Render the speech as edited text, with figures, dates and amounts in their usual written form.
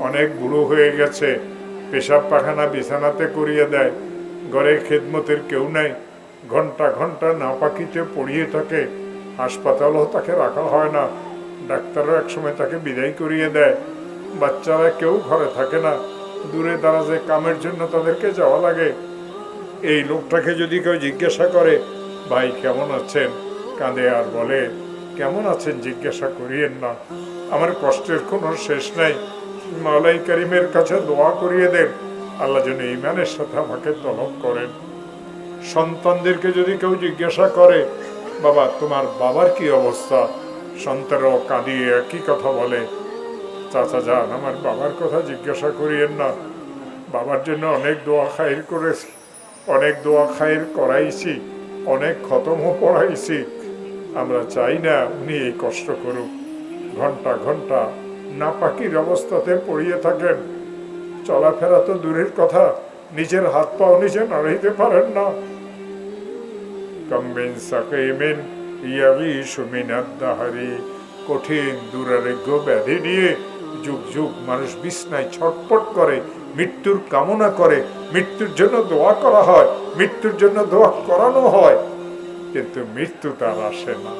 অনেক বুড়ো হয়ে গেছে, পেশাব পাখানা বিছানাতে করিয়ে দেয়, ঘরে খেদমতের কেউ নাই, ঘন্টা ঘন্টা নাপাকিতে পড়িয়ে থাকে, হাসপাতালও তাকে রাখা হয় না, ডাক্তারও একসময় তাকে বিদায় করিয়ে দেয়, বাচ্চারা কেউ ঘরে থাকে না, দূরে দারাজে কামের জন্য তাদেরকে যাওয়া লাগে। এই লোকটাকে যদি কেউ জিজ্ঞাসা করে, ভাই কেমন আছেন, কাঁদে আর বলে, কেমন আছেন জিজ্ঞাসা করিয়েন না, আমার কষ্টের কোনো শেষ নাই, মাওলাই করিমের কাছে দোয়া করিয়ে দেন আল্লাহ যেন ঈমানের সাথে আমাকে তলব করেন। সন্তানদেরকে যদি কেউ জিজ্ঞাসা করে, বাবা তোমার বাবার কি অবস্থা, সন্তানরাও কাঁদিয়ে একই কথা বলে, চাচা যান আমার বাবার কথা জিজ্ঞাসা করিয়েন না, বাবার জন্য অনেক দোয়া খায়ের করেছি, অনেক দোয়া খায়ের করাইছি, অনেক খতমও পড়াইছি, আমরা চাই না উনি এই কষ্ট করুক। ঘন্টা ঘন্টা নাপাকির অবস্থাতে পড়িয়ে থাকেন, চলাফেরা তো দূরের কথা, নিজের হাত পাও নিজে নাড়াইতে পারেন না। কাম্মিন সাকিমিন ইয়াগীসু মিনাদ দাহরি, কঠিন দুরারোগ্য ব্যাধি নিয়ে যুগ যুগ মানুষ বিছনায় ছটফট করে, মৃত্যুর কামনা করে, মৃত্যুর জন্য দোয়া করা হয়, মৃত্যুর জন্য দোয়া করানো হয়, কিন্তু মৃত্যু তার আসে না।